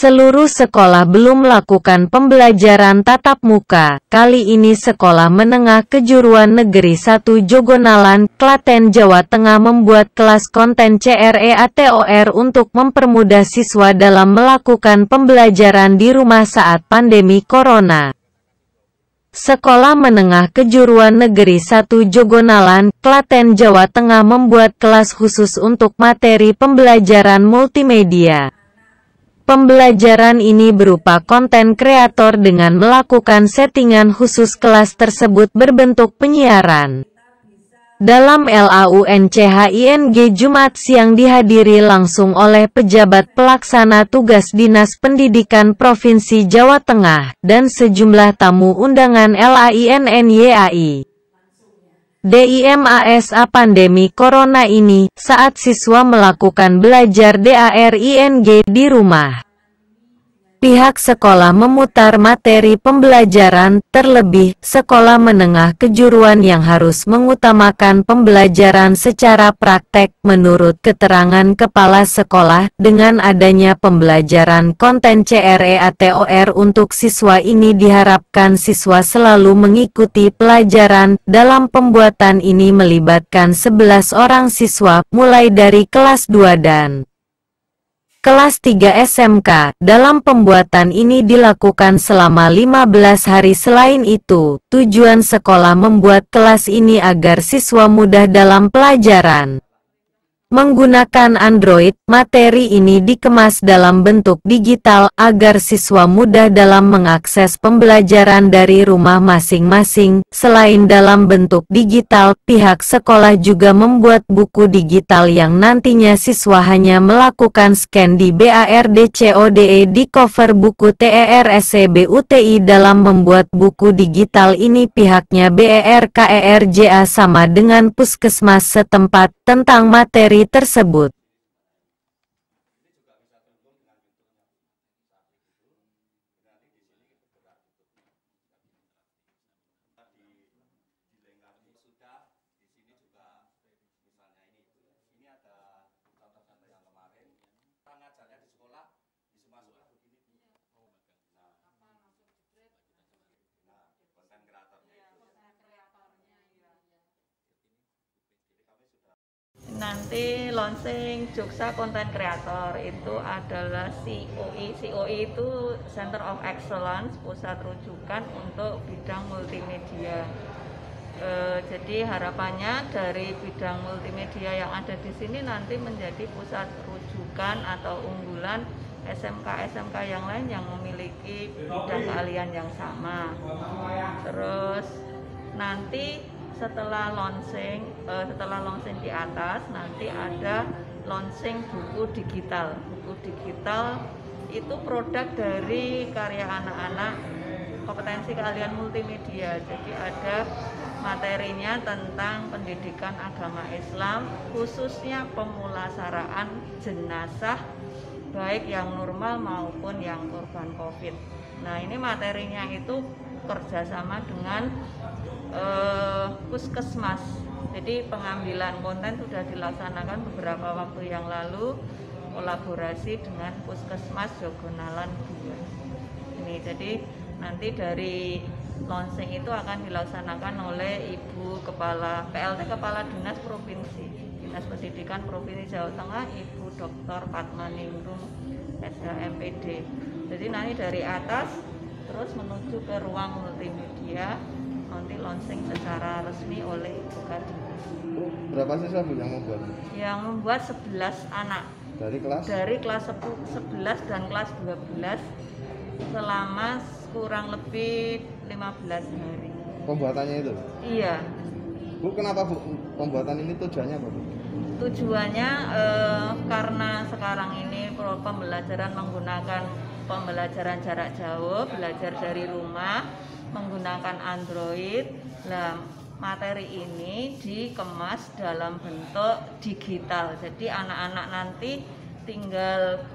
Seluruh sekolah belum melakukan pembelajaran tatap muka. Kali ini Sekolah Menengah Kejuruan Negeri 1 Jogonalan, Klaten, Jawa Tengah membuat kelas konten CREATOR untuk mempermudah siswa dalam melakukan pembelajaran di rumah saat pandemi corona. Sekolah Menengah Kejuruan Negeri 1 Jogonalan, Klaten, Jawa Tengah membuat kelas khusus untuk materi pembelajaran multimedia. Pembelajaran ini berupa konten kreator dengan melakukan settingan khusus. Kelas tersebut berbentuk penyiaran dalam LAUNCHING Jumat siang dihadiri langsung oleh pejabat pelaksana tugas Dinas Pendidikan Provinsi Jawa Tengah, dan sejumlah tamu undangan LAINNYAI. DIMASA pandemi corona ini, saat siswa melakukan belajar daring di rumah. Pihak sekolah memutar materi pembelajaran, terlebih, sekolah menengah kejuruan yang harus mengutamakan pembelajaran secara praktek. Menurut keterangan kepala sekolah, dengan adanya pembelajaran konten CREATOR untuk siswa ini diharapkan siswa selalu mengikuti pelajaran. Dalam pembuatan ini melibatkan 11 orang siswa, mulai dari kelas 2 dan kelas 3 SMK. Dalam pembuatan ini dilakukan selama 15 hari. Selain itu, tujuan sekolah membuat kelas ini agar siswa mudah dalam pelajaran. Menggunakan Android, materi ini dikemas dalam bentuk digital, agar siswa mudah dalam mengakses pembelajaran dari rumah masing-masing. Selain dalam bentuk digital, pihak sekolah juga membuat buku digital yang nantinya siswa hanya melakukan scan di BARDCODE di cover buku TERSCBUTI. Dalam membuat buku digital ini pihaknya BERKERJA sama dengan puskesmas setempat tentang materi tersebut. Nanti launching Jogja Content Creator itu adalah COE. COE itu Center of Excellence, pusat rujukan untuk bidang multimedia. Jadi harapannya dari bidang multimedia yang ada di sini nanti menjadi pusat rujukan atau unggulan SMK-SMK yang lain yang memiliki bidang keahlian yang sama. Terus nanti setelah launching di atas, nanti ada launching buku digital. Buku digital itu produk dari karya anak-anak kompetensi keahlian multimedia. Jadi ada materinya tentang pendidikan agama Islam, khususnya pemulasaraan jenazah baik yang normal maupun yang korban COVID. Nah, ini materinya itu kerjasama dengan puskesmas. Jadi pengambilan konten sudah dilaksanakan beberapa waktu yang lalu, kolaborasi dengan puskesmas Jogonalan 2. Ini jadi nanti dari launching itu akan dilaksanakan oleh Ibu Kepala PLT Kepala Dinas Provinsi Dinas Pendidikan Provinsi Jawa Tengah, Ibu Dr. Padmaningrum SHMPD. Jadi nanti dari atas terus menuju ke ruang multimedia, nanti launching secara resmi oleh Ibu Kadinus. Berapa siswa Bu yang membuat? Yang membuat 11 anak. Dari kelas 11 dan kelas 12 selama kurang lebih 15 hari. Pembuatannya itu? Iya. Bu, kenapa Bu pembuatan ini tujuannya apa Bu? Tujuannya karena sekarang ini pembelajaran menggunakan pembelajaran jarak jauh, belajar dari rumah, menggunakan Android. Nah, materi ini dikemas dalam bentuk digital. Jadi anak-anak nanti tinggal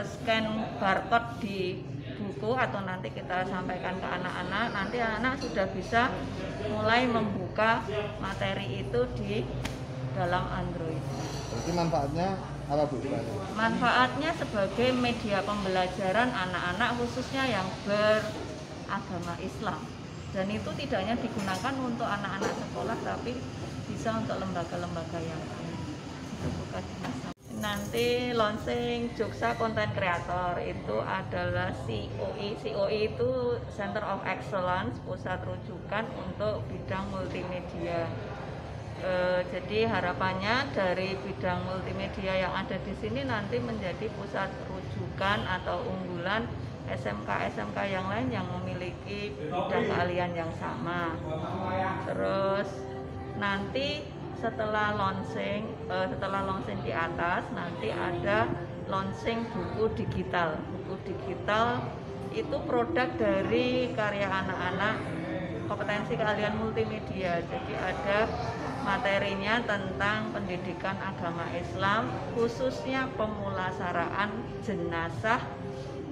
scan barcode di buku atau nanti kita sampaikan ke anak-anak. Nanti anak-anak sudah bisa mulai membuka materi itu di dalam Android. Berarti manfaatnya Apa Bu? Manfaatnya sebagai media pembelajaran anak-anak khususnya yang beragama Islam. Dan itu tidak hanya digunakan untuk anak-anak sekolah, tapi bisa untuk lembaga-lembaga yang lain. Itu bukan masalah. Nanti launching Jogsa Content Creator itu adalah COE. COE itu Center of Excellence, pusat rujukan untuk bidang multimedia. Jadi harapannya dari bidang multimedia yang ada di sini nanti menjadi pusat rujukan atau unggulan SMK-SMK yang lain yang memiliki bidang keahlian yang sama. Terus nanti setelah launching di atas, nanti ada launching buku digital. Buku digital itu produk dari karya anak-anak kompetensi keahlian multimedia. Jadi ada materinya tentang pendidikan agama Islam, khususnya pemulasaraan jenazah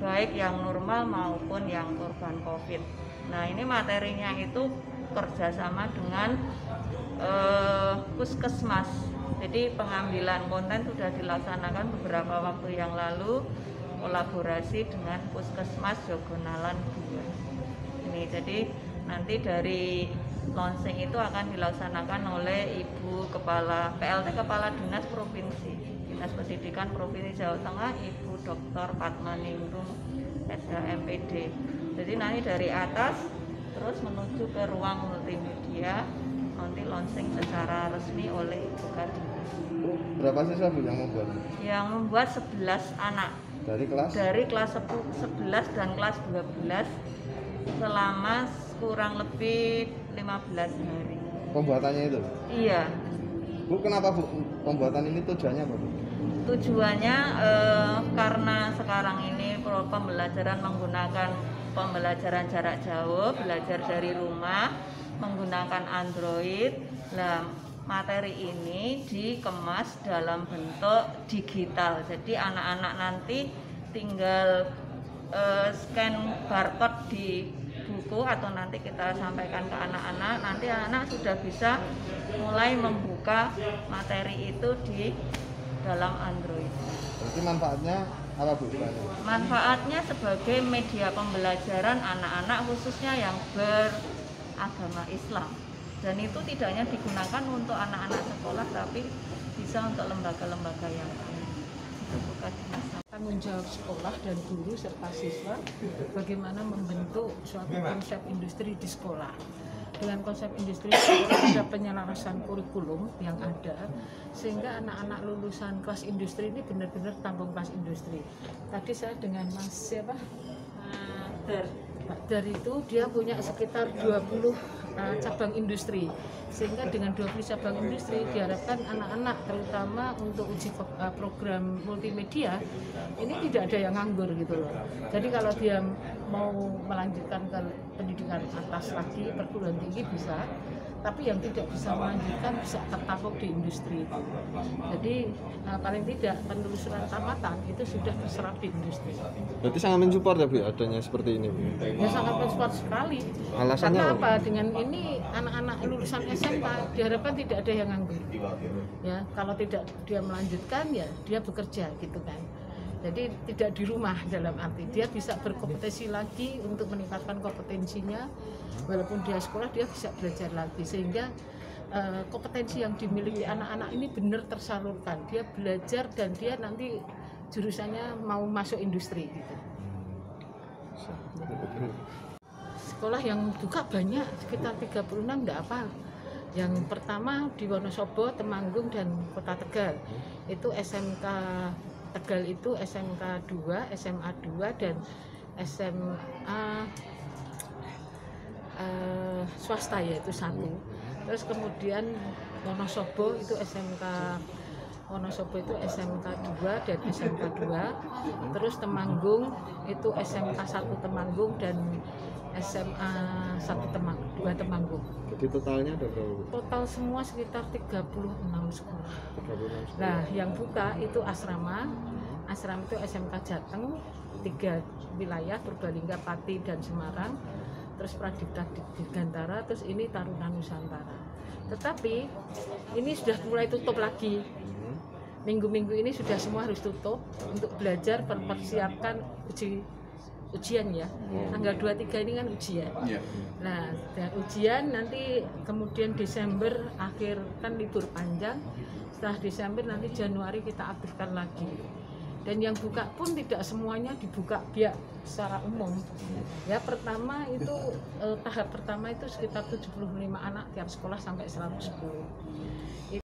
baik yang normal maupun yang korban COVID. Nah, ini materinya itu kerjasama dengan Puskesmas. Jadi pengambilan konten sudah dilaksanakan beberapa waktu yang lalu, kolaborasi dengan Puskesmas Jogonalan 2. Ini jadi nanti dari launching itu akan dilaksanakan oleh Ibu Kepala PLT Kepala Dinas Provinsi Dinas Pendidikan Provinsi Jawa Tengah, Ibu Dr. Fatmaningrum SHMPD. Jadi nanti dari atas terus menuju ke ruang multimedia, nanti launching secara resmi oleh Ibu Kadis. Berapa siswa Bu yang membuat? Yang membuat 11 anak Dari kelas? dari kelas 11 dan kelas 12 selama kurang lebih 15 hari. Pembuatannya itu? Iya. Bu, kenapa Bu pembuatan ini tujuannya apa Bu? Tujuannya karena sekarang ini pembelajaran menggunakan pembelajaran jarak jauh, belajar dari rumah, menggunakan Android. Nah, materi ini dikemas dalam bentuk digital. Jadi anak-anak nanti tinggal scan barcode di buku atau nanti kita sampaikan ke anak-anak, nanti anak sudah bisa mulai membuka materi itu di dalam Android. Berarti manfaatnya apa Bu? Manfaatnya sebagai media pembelajaran anak-anak khususnya yang beragama Islam. Dan itu tidak hanya digunakan untuk anak-anak sekolah, tapi bisa untuk lembaga-lembaga yang lain. Itu bukan masalah. Tanggung jawab sekolah dan guru serta siswa bagaimana membentuk suatu konsep industri di sekolah. Dengan konsep industri ada penyelarasan kurikulum yang ada sehingga anak-anak lulusan kelas industri ini benar-benar tanggung kelas industri. Tadi saya dengan Mas siapa? Pak Dar itu dia punya sekitar 20 cabang industri, sehingga dengan 20 cabang industri diharapkan anak-anak terutama untuk uji program multimedia ini tidak ada yang nganggur gitu loh. Jadi kalau dia mau melanjutkan ke pendidikan atas lagi, perguruan tinggi bisa, tapi yang tidak bisa melanjutkan bisa tertampung di industri. Jadi paling tidak penelusuran tamatan itu sudah terserap di industri. Berarti sangat mensupport ya Bu adanya seperti ini Bu? Ya sangat mensupport sekali. Alasannya karena apa? Dengan ini anak-anak lulusan SMK diharapkan tidak ada yang nganggur. Ya, kalau tidak dia melanjutkan ya dia bekerja gitu kan. Jadi tidak di rumah, dalam arti dia bisa berkompetensi lagi untuk meningkatkan kompetensinya, walaupun dia sekolah dia bisa belajar lagi, sehingga kompetensi yang dimiliki anak-anak ini benar tersalurkan. Dia belajar dan dia nanti jurusannya mau masuk industri gitu. Sekolah yang buka banyak, sekitar 36 enggak apa. Yang pertama di Wonosobo, Temanggung dan Kota Tegal. Itu SMK Tegal itu SMK 2, SMA 2 dan SMA swasta yaitu 1. Terus kemudian Wonosobo itu SMK Wonosobo itu SMK 2 dan SMK 2. Terus Temanggung itu SMK 1 Temanggung dan SMA 1 2 Temanggung. Jadi totalnya ada berapa? Total semua sekitar 36 sekolah. 36 sekolah. Nah, yang buka itu asrama. Asrama itu SMK Jateng, 3 wilayah Purbalingga, Pati dan Semarang. Terus Pradipta Dirgantara, terus ini Taruna Nusantara. Tetapi ini sudah mulai tutup lagi. minggu-minggu ini sudah semua harus tutup untuk belajar mempersiapkan ujian ya. Tanggal 23 ini kan ujian. Nah, dan ujian nanti kemudian Desember akhir kan libur panjang. Setelah Desember nanti Januari kita aktifkan lagi. Dan yang buka pun tidak semuanya dibuka biak secara umum. Ya, pertama itu tahap pertama itu sekitar 75 anak tiap sekolah sampai 110.